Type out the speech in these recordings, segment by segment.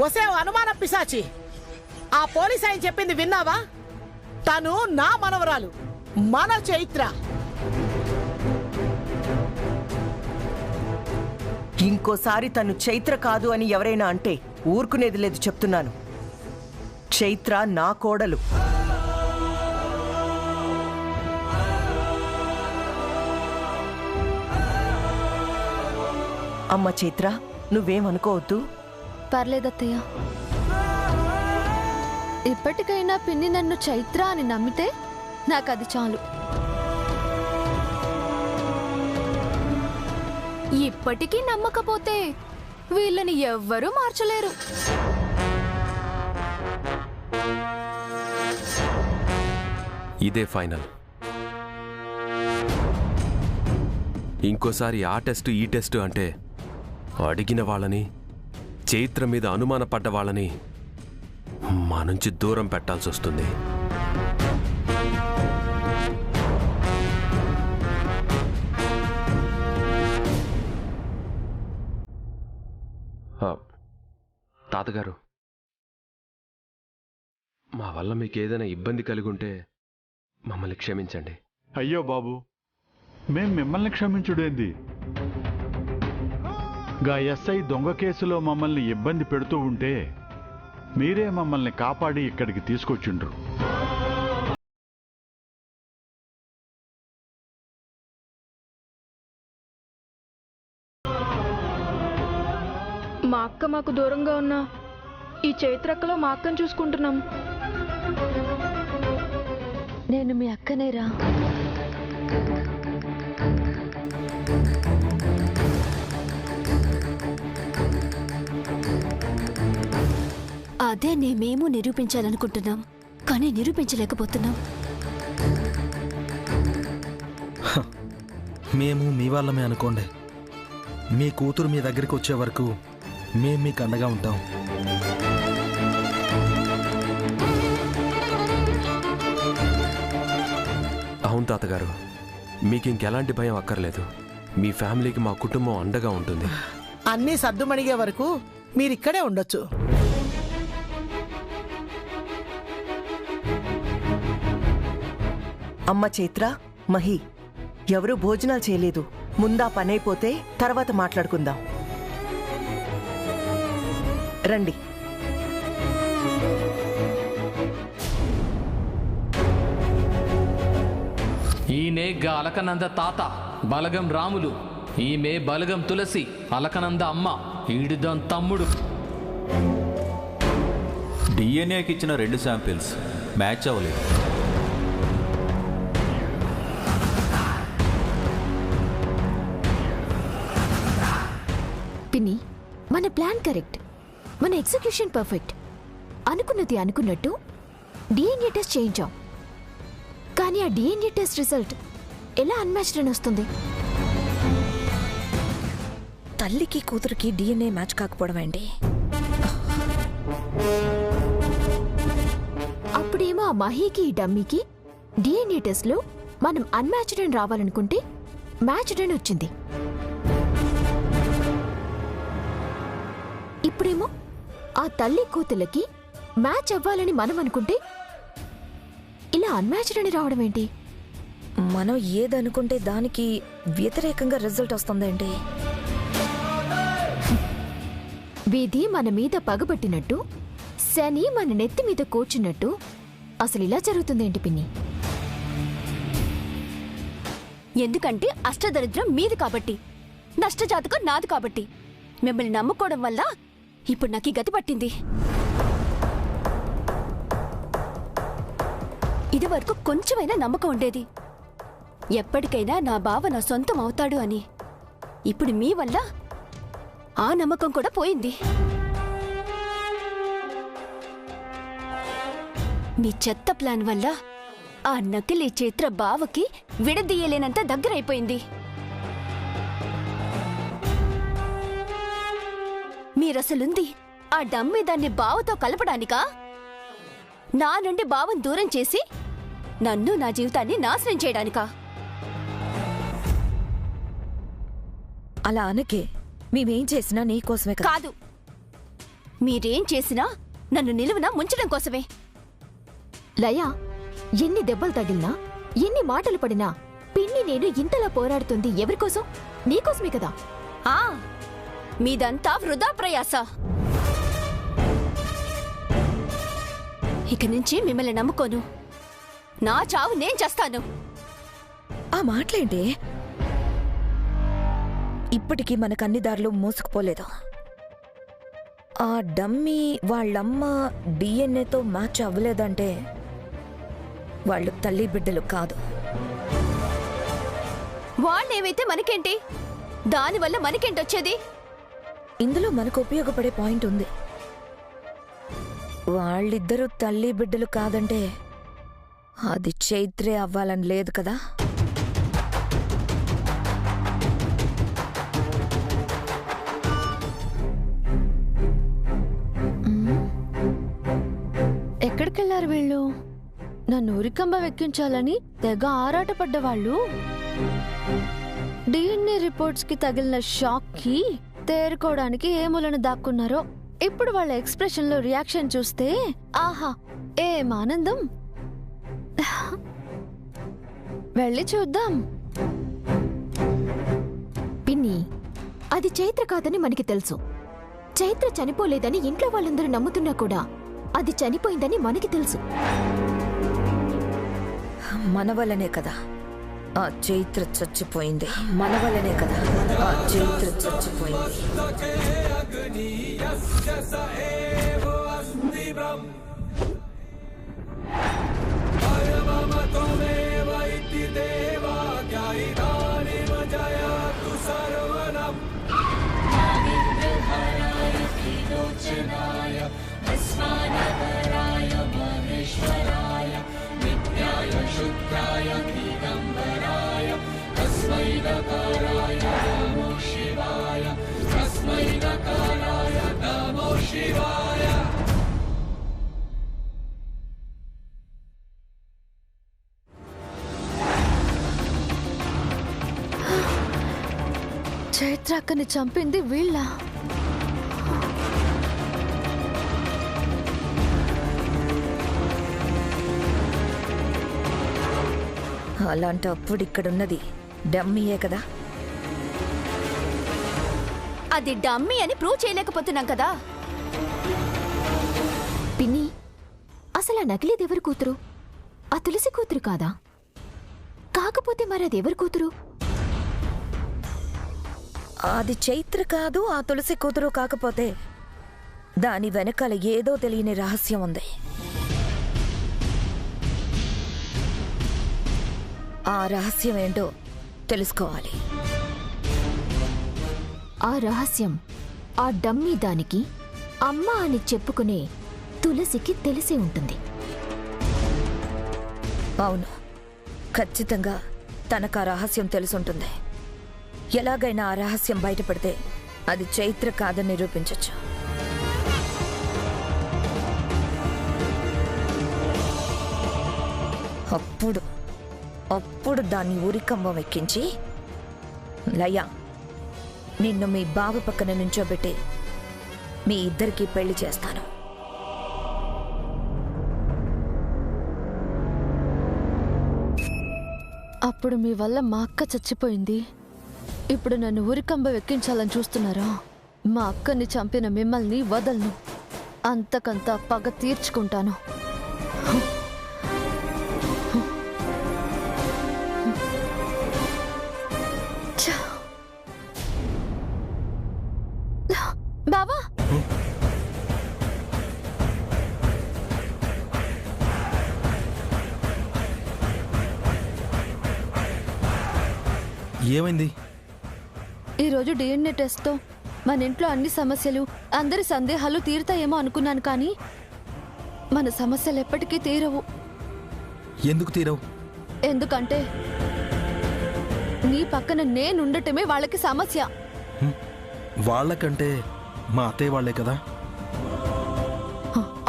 వసే అనుమాన పిశాచి, ఆ పోలీస్ ఆయన చెప్పింది విన్నావా? తను నా మనవరాలు, మన చైత్ర. ఇంకోసారి తను చైత్ర కాదు అని ఎవరైనా అంటే ఊరుకునేది లేదు చెప్తున్నాను. చైత్ర నా కోడలు. అమ్మ చైత్ర, నువ్వేమనుకోవద్దు. పర్లేదత్తయ్య. ఇప్పటికైనా పిన్ని నన్ను చైత్ర అని నమ్మితే నాకది చాలు. ఇప్పటికీ నమ్మకపోతే వీళ్ళని ఎవ్వరూ మార్చలేరు. ఇదే ఫైనల్. ఇంకోసారి ఆ టెస్టు ఈ టెస్టు అంటే అడిగిన వాళ్ళని, చైత్ర మీద అనుమానపడ్డ వాళ్ళని మా నుంచి దూరం పెట్టాల్సి వస్తుంది. తాతగారు, మా వల్ల మీకు ఏదైనా ఇబ్బంది కలిగి ఉంటే మమ్మల్ని క్షమించండి. అయ్యో బాబు, మేం మిమ్మల్ని క్షమించుడేంది? గా ఎస్ఐ దొంగ కేసులో మమ్మల్ని ఇబ్బంది పెడుతూ ఉంటే మీరే మమ్మల్ని కాపాడి ఇక్కడికి తీసుకొచ్చిండ్రు. మా అక్క మాకు దూరంగా ఉన్న ఈ చైత్రక్కలో మా అక్కను చూసుకుంటున్నాం. నేను మీ అక్కనేరా. అదే మేము నిరూపించాలనుకుంటున్నాం, కానీ నిరూపించలేకపోతున్నాం. మేము మీ వాళ్ళమే అనుకోండి. మీ కూతురు మీ దగ్గరికి వచ్చే వరకు మేము మీకు అండగా ఉంటాం. అవును తాతగారు, మీకు ఇంకెలాంటి భయం అక్కర్లేదు. మీ ఫ్యామిలీకి మా కుటుంబం అండగా ఉంటుంది. అన్నీ సద్దుమణిగే వరకు మీరిక్కడే ఉండొచ్చు. అమ్మ చైత్ర, మహి, ఎవరూ భోజనాలు చేయలేదు. ముందా పనైపోతే తర్వాత మాట్లాడుకుందాం. రండి. ఈయనే గా అలకనంద తాత బలగం రాములు, ఈమె బలగం తులసి, అలకనంద అమ్మ, ఈడిదం తమ్ముడు. డిఎన్ఏకి ఇచ్చిన 2 శాంపిల్స్ మ్యాచ్ అవ్వలేదు. పిన్ని, మన ప్లాన్ కరెక్ట్, మన ఎగ్జిక్యూషన్ పర్ఫెక్ట్. అనుకున్నది అనుకున్నట్టు డిఎన్ఏ టెస్ట్ చేయించాం. కానీ ఆ డిఎన్ఏ టెస్ట్ రిజల్ట్ ఎలా అన్మ్యాచ్డ్ అని వస్తుంది? తల్లికి కూతురికి డిఎన్ఏ మ్యాచ్ కాకపోవడం ఏంటి? అప్పుడేమో ఆ మహీకి ఈ డమ్మీకి డిఎన్ఏ టెస్ట్ లో మనం అన్మ్యాచ్డ్ అని రావాలనుకుంటే మ్యాచ్డ్ అని వచ్చింది. ఇప్పుడేమో ఆ తల్లి కూతుళ్ళకి మ్యాచ్ అవ్వాలని మనం అనుకుంటే ఇలా అన్మ్యాచ్డ్ అని రావడం ఏంటి? మనం ఏదనుకుంటే దానికి వ్యతిరేకంగా రిజల్ట్ వస్తుందేంటి? విధి మన మీద పగబట్టినట్టు, శని మన నెత్తి మీద కూర్చున్నట్టు అసలు ఇలా జరుగుతుందేంటి పిన్ని? ఎందుకంటే అష్టదరిద్రం మీది కాబట్టి, నష్టజాతకం నాది కాబట్టి. మిమ్మల్ని నమ్ముకోవడం వల్ల ఇప్పుడు నాకు ఈ గతి పట్టింది. ఇదివరకు కొంచెమైనా నమ్మకం ఉండేది, ఎప్పటికైనా నా బావ నా సొంతం అవుతాడు అని. ఇప్పుడు మీ వల్ల ఆ నమ్మకం కూడా పోయింది. మీ చెత్త ప్లాన్ వల్ల ఆ నకిలీ చైత్ర బావకి విడదీయలేనంత దగ్గరైపోయింది. మీరసలుంది ఆ డమ్మి దాన్ని బావతో కలపడానికా? నా నుండి బావని దూరం చేసి నన్ను నా జీవితాన్ని నాశనం చేయడానికా? అలా అనకే, మేమేం చేసినా నీకోసమే కాదు, మీరేం చేసినా నన్ను నిలువున ముంచడం కోసమే. లయా, ఎన్ని దెబ్బలు తగిలినా, ఎన్ని మాటలు పడినా పిన్ని నేను ఇంతలా పోరాడుతుంది ఎవరికోసం? నీకోసమే కదా. ఆ మీదంతా వృధా ప్రయాస. ఇక నుంచి మిమ్మల్ని నమ్ముకోను. నా చావు నేను చేస్తాను. ఆ మాటలేంటి? ఇప్పటికీ మనకు అన్ని దారులు మోసుకుపోలేదు. ఆ డమ్మీ వాళ్ళమ్మ డిఎన్ఏతో మ్యాచ్ అవ్వలేదంటే వాళ్ళు తల్లి బిడ్డలు కాదు. వాళ్ళేమైతే మనకేంటి? దానివల్ల మనకేంటొచ్చేది? ఇందులో మనకు ఉపయోగపడే పాయింట్ ఉంది. వాళ్ళిద్దరూ తల్లి బిడ్డలు కాదంటే అది చైత్రే అవ్వాలని లేదు కదా. ఎక్కడికెళ్లారు వీళ్ళు? నన్ను ఉరికంబ వెక్కించాలని తెగ ఆరాటపడ్డవాళ్ళు డిఎన్ఏ రిపోర్ట్స్ కి తగిలిన షాక్ కి తేరుకోవడానికి ఏ మూలను దాక్కున్నారో. ఇప్పుడు వాళ్ళ ఎక్స్ప్రెషన్ లో రియాక్షన్ చూస్తే ఆహా ఏం ఆనందం. వెళ్ళి చూద్దాం. పిన్ని, అది చైత్ర కాదని మనకి తెలుసు. చైత్ర చనిపోలేదని ఇంట్లో వాళ్ళందరూ నమ్ముతున్నా కూడా అది చనిపోయిందని మనకి తెలుసు. మన వల్లనే కదా ఆ చైత్ర చచ్చిపోయింది. మన వల్లనే కదా ఆ చైత్ర చచ్చిపోయింది. చైత్ర అక్కని చంపింది వీళ్ళ. అలాంటప్పుడు ఇక్కడున్నది డమ్మీయే కదా. అది డమ్మీ అని ప్రూవ్ చేయలేకపోతున్నాం కదా. పిన్ని, అసలు ఆ నకిలీది ఎవరి కూతురు? ఆ తులసి కూతురు కాదా? కాకపోతే మరి అది ఎవరి కూతురు? అది చైత్ర కాదు, ఆ తులసి కూతురు కాకపోతే దాని వెనకాల ఏదో తెలియని రహస్యం ఉంది. ఆ రహస్యం ఏంటో తెలుసుకోవాలి. ఆ రహస్యం ఆ డమ్మీ దానికి అమ్మ అని చెప్పుకునే తులసికి తెలిసి ఉంటుంది. అవును, ఖచ్చితంగా తనకు ఆ రహస్యం తెలుసుంటుంది. ఎలాగైనా ఆ రహస్యం బయటపడితే అది చైత్ర కాదని నిరూపించొచ్చు. అప్పుడు దాన్ని ఉరికంబం ఎక్కించి, లయ, నిన్ను మీ బావ పక్కన నుంచోబెట్టి మీ ఇద్దరికీ పెళ్లి చేస్తాను. అప్పుడు మీ వల్ల మా అక్క చచ్చిపోయింది. ఇప్పుడు నన్ను ఉరికంబ వెక్కించాలని చూస్తున్నారా? మా అక్కని చంపిన మిమ్మల్ని వదలను. అంతకంతా పగ తీర్చుకుంటాను. బావా, ఏమైంది? ఈరోజు డిఎన్ఏ టెస్ట్తో మన ఇంట్లో అన్ని సమస్యలు, అందరి సందేహాలు తీరుతాయేమో అనుకున్నాను. కానీ మన సమస్యలు ఎప్పటికీ తీరవు. ఎందుకు తీరవు? ఎందుకంటే నీ పక్కన నేనుండటమే వాళ్ళకి సమస్య. వాళ్ళకంటే మా అత్తయ్య వాళ్లే కదా.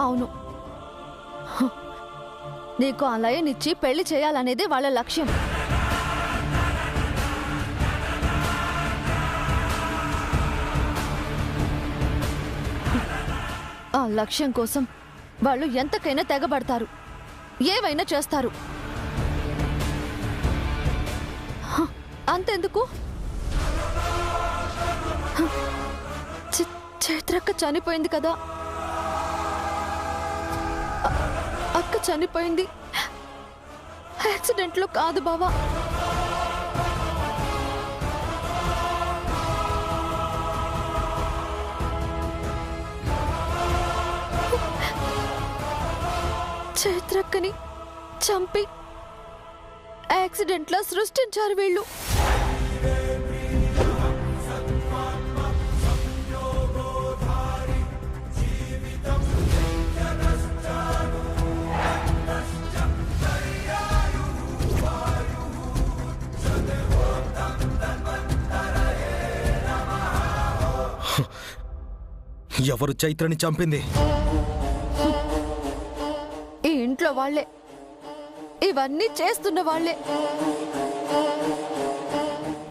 అవును, నీకు ఆ లయనిచ్చి పెళ్లి చేయాలనేదే వాళ్ళ లక్ష్యం. ఆ లక్ష్యం కోసం వాళ్ళు ఎంతకైనా తెగబడతారు, ఏవైనా చేస్తారు. అంతెందుకు, చైత్రక్క చనిపోయింది కదా, అక్క చనిపోయింది యాక్సిడెంట్లో కాదు బావా. చైత్రక్కని చంపి యాక్సిడెంట్లో సృష్టించారు వీళ్ళు. ఎవరు చైత్రని చంపింది? ఈ ఇంట్లో వాళ్లే, ఇవన్నీ చేస్తున్న వాళ్లే.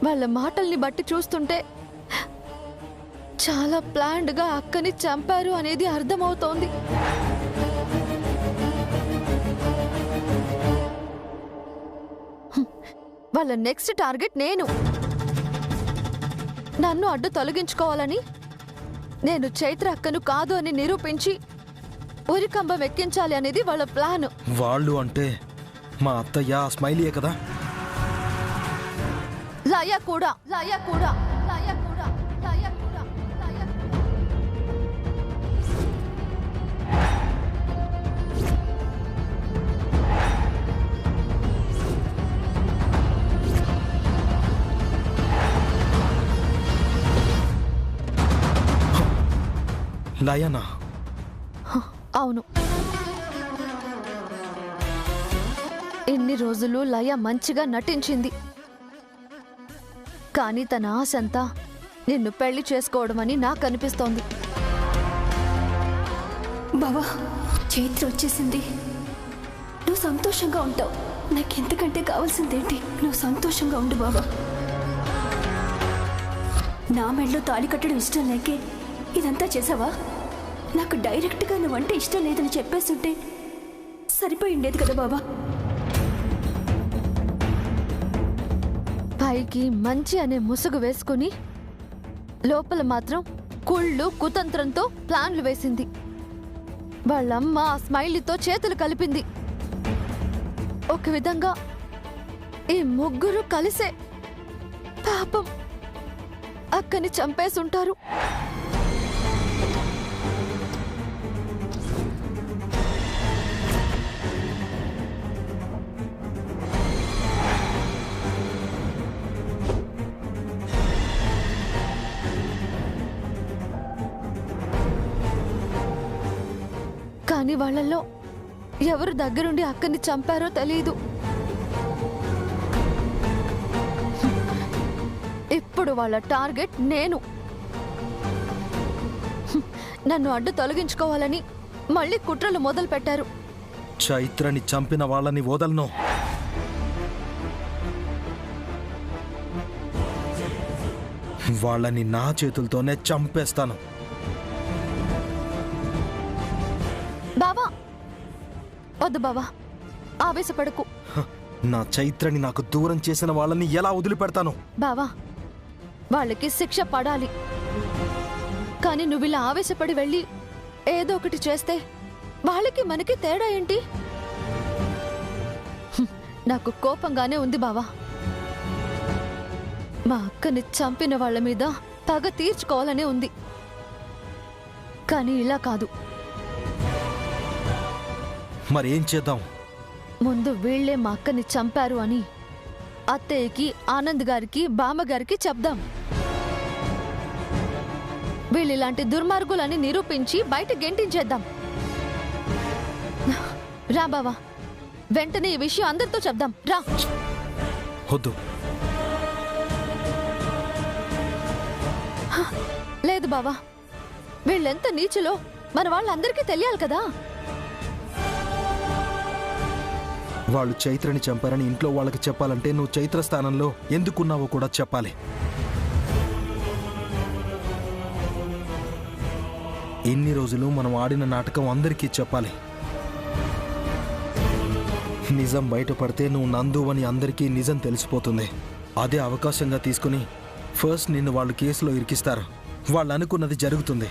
వాళ్ళ మాటల్ని బట్టి చూస్తుంటే చాలా ప్లాన్డ్ గా అక్కని చంపారు అనేది అర్థమవుతోంది. వాళ్ళ నెక్స్ట్ టార్గెట్ నేను. నన్ను అడ్డు తొలగించుకోవాలని, నేను చైత్ర అక్కను కాదు అని నిరూపించి ఉరికంబం ఎక్కించాలి అనేది వాళ్ళ ప్లాన్. వాళ్ళు అంటే మా అత్తయ్య స్మైలీయే కదా? లయ కూడా, లయ కూడా, లయ కూడా, లయ కూడా, లయ కూడా. లయనా? అవును. ఇన్ని రోజులు లయ మంచిగా నటించింది, కానీ తన ఆశంతా నిన్ను పెళ్లి చేసుకోవడమని నాకు అనిపిస్తోంది. బావా, చైత్ర వచ్చేసింది. నువ్వు సంతోషంగా ఉంటావు. నాకెంతకంటే కావాల్సిందేంటి? నువ్వు సంతోషంగా ఉండు బావా. నా మెడలో తాళి కట్టడం ఇష్టం లేకే ఇదంతా చేసావా? నాకు డైరెక్ట్గా నువ్వంటే ఇష్టం లేదని చెప్పేస్తుంటే సరిపోయి ఉండేది కదా బాబా. పైకి మంచి అనే ముసుగు వేసుకుని లోపల మాత్రం కుళ్ళు కుతంత్రంతో ప్లాన్లు వేసింది. వాళ్ళమ్మ ఆ స్మైలీతో చేతులు కలిపింది. ఒక విధంగా ఈ ముగ్గురు కలిసే పాపం అక్కని చంపేసుంటారు. కానీ వాళ్ళల్లో ఎవరు దగ్గరుండి అక్కని చంపారో తెలీదు. ఇప్పుడు వాళ్ళ టార్గెట్ నేను. నన్ను అడ్డు తొలగించుకోవాలని మళ్ళీ కుట్రలు మొదలు పెట్టారు. చైత్రని చంపిన వాళ్ళని వదలను. వాళ్ళని నా చేతులతోనే చంపేస్తాను. బావా, వద్దు బావా, ఆవేశపడకు. నా చైత్రని నాకు దూరం చేసిన వాళ్ళని ఎలా వదిలిపెడతాను? బావా, వాళ్ళకి శిక్ష పడాలి. కానీ నువ్విలా ఆవేశపడి వెళ్ళి ఏదో ఒకటి చేస్తే వాళ్ళకి మనకి తేడా ఏంటి? నాకు కోపంగానే ఉంది బావా. మా అక్కని చంపిన వాళ్ళ మీద పగ తీర్చుకోవాలనే ఉంది. కానీ ఇలా కాదు. మరేం చేద్దాం? ముందు వీళ్లే మా అక్కని చంపారు అని అత్తయ్యకి, ఆనంద్ గారికి, బామ్మగారికి చెప్దాం. వీళ్ళిలాంటి దుర్మార్గులని నిరూపించి బయట గెంటించేద్దాం. రా బావా, వెంటనే ఈ విషయం అందరితో చెప్దాం. రా. వద్దు. లేదు బావా, వీళ్ళెంత నీచులో మన వాళ్ళందరికీ తెలియాలి కదా. వాళ్ళు చైత్రని చంపారని ఇంట్లో వాళ్ళకి చెప్పాలంటే నువ్వు చైత్ర స్థానంలో ఎందుకున్నావో కూడా చెప్పాలి. ఇన్ని రోజులు మనం ఆడిన నాటకం అందరికీ చెప్పాలి. నిజం బయటపడితే నువ్వు నందు అని అందరికీ నిజం తెలిసిపోతుంది. అదే అవకాశంగా తీసుకుని ఫస్ట్ నిన్ను వాళ్ళు కేసులో ఇరికిస్తారు. వాళ్ళు అనుకున్నది జరుగుతుంది.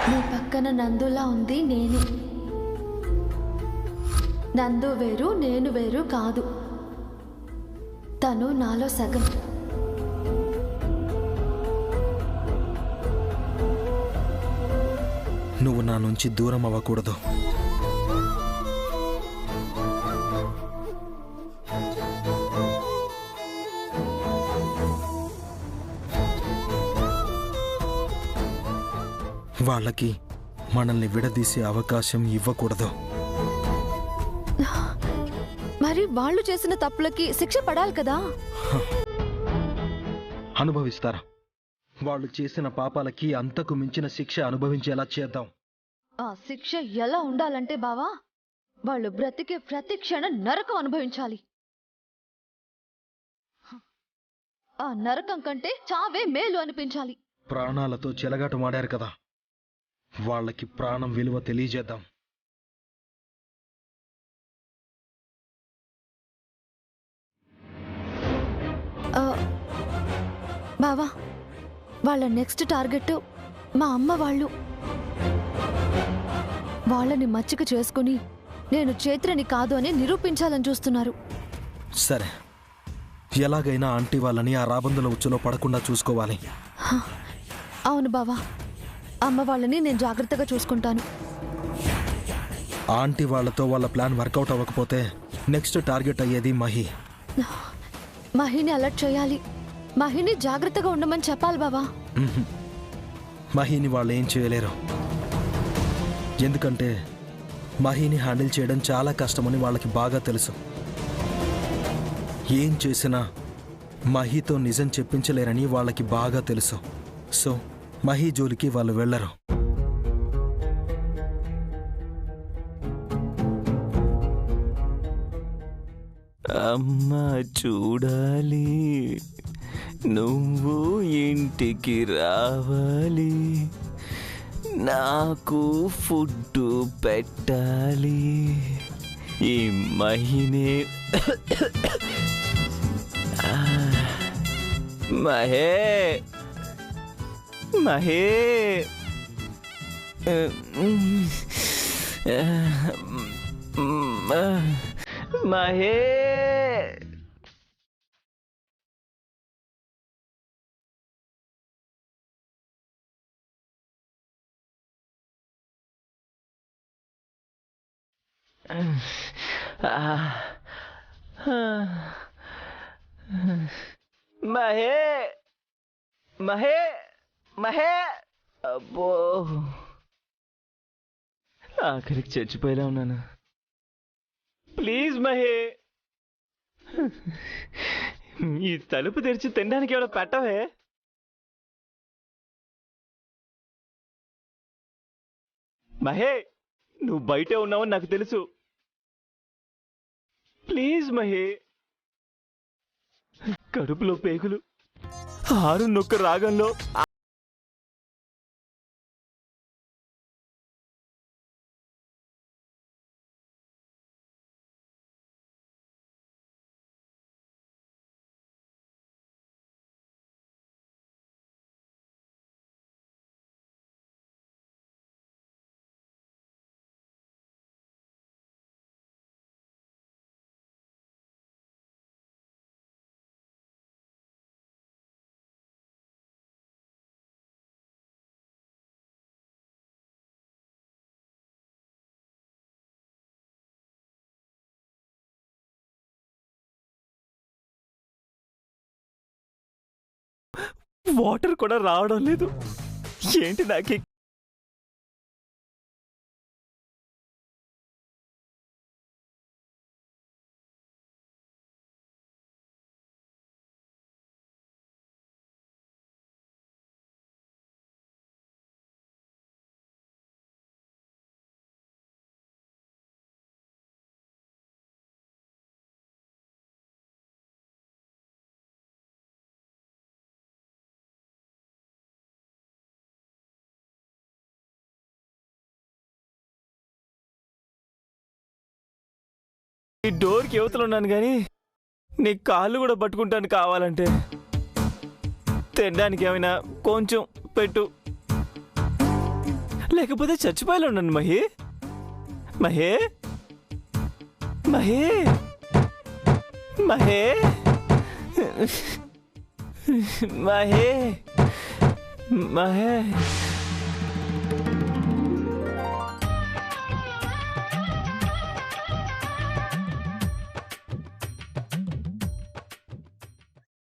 నీ పక్కన నందులా ఉంది నేను. నందు వేరు నేను వేరు కాదు. తను నాలో సగం. నువ్వు నా నుంచి దూరం అవ్వకూడదు. వాళ్ళకి మనల్ని విడదీసే అవకాశం ఇవ్వకూడదు. మరి వాళ్ళు చేసిన తప్పులకి శిక్ష పడాలి కదా. అనుభవిస్తారా? వాళ్ళు చేసిన పాపాలకి అంతకు మించిన శిక్ష అనుభవించేలా చేద్దాం. ఆ శిక్ష ఎలా ఉండాలంటే బావా, వాళ్ళు బ్రతికే ప్రతి క్షణం నరకం అనుభవించాలి. ఆ నరకం కంటే చావే మేలు అనిపించాలి. ప్రాణాలతో చెలగాటమాడారు కదా, వాళ్ళకి ప్రాణం విలువ తెలియజేద్దాం. బావా, వాళ్ళ నెక్స్ట్ టార్గెట్ మా అమ్మ వాళ్ళు. వాళ్ళని మచ్చిక చేసుకుని నేను చైత్రని కాదు అని నిరూపించాలని చూస్తున్నారు. సరే, ఎలాగైనా ఆంటీ వాళ్ళని ఆ రాబందుల ఉచ్చులో పడకుండా చూసుకోవాలి. అవును బావా, అమ్మ వాళ్ళని నేను జాగ్రత్తగా చూసుకుంటాను. ఆంటీ వాళ్ళతో వాళ్ళ ప్లాన్ వర్కౌట్ అవ్వకపోతే నెక్స్ట్ టార్గెట్ అయ్యేది మహి. మహిని అలర్ట్ చేయాలి. మహిని జాగ్రత్తగా ఉండమని చెప్పాలి బావా. మహిని వాళ్ళు ఏం చేయలేరు. ఎందుకంటే మహిని హ్యాండిల్ చేయడం చాలా కష్టమని వాళ్ళకి బాగా తెలుసు. ఏం చేసినా మహితో నిజం చెప్పించలేరని వాళ్ళకి బాగా తెలుసు. సో మహి జోలికి వాళ్ళు వెళ్ళరు. అమ్మ చూడాలి, నువ్వు ఇంటికి రావాలి, నాకు ఫుడ్ పెట్టాలి. ఈ మహినే మహే మహే మహే మహే మహే మహే అబ్బో, ఆఖరికి చచ్చిపోయేలా ఉన్నాను. ప్లీజ్ మహే, ఈ తలుపు తెరిచి తినడానికి ఎవడో పెట్టవే. మహే, నువ్వు బయటే ఉన్నావని నాకు తెలుసు. ప్లీజ్ మహే. కడుపులో పేగులు, ఆరు నొక్క రాగంలో వాటర్ కూడా రావడం లేదు. ఏంటి నాకు ఈ డోర్కి యువతలు ఉన్నాను కానీ నీ కాళ్ళు కూడా పట్టుకుంటాను కావాలంటే. తినడానికి ఏమైనా కొంచెం పెట్టు, లేకపోతే చచ్చిపోయేలా ఉన్నాను. మహి మహే మహే మహే మహే మహే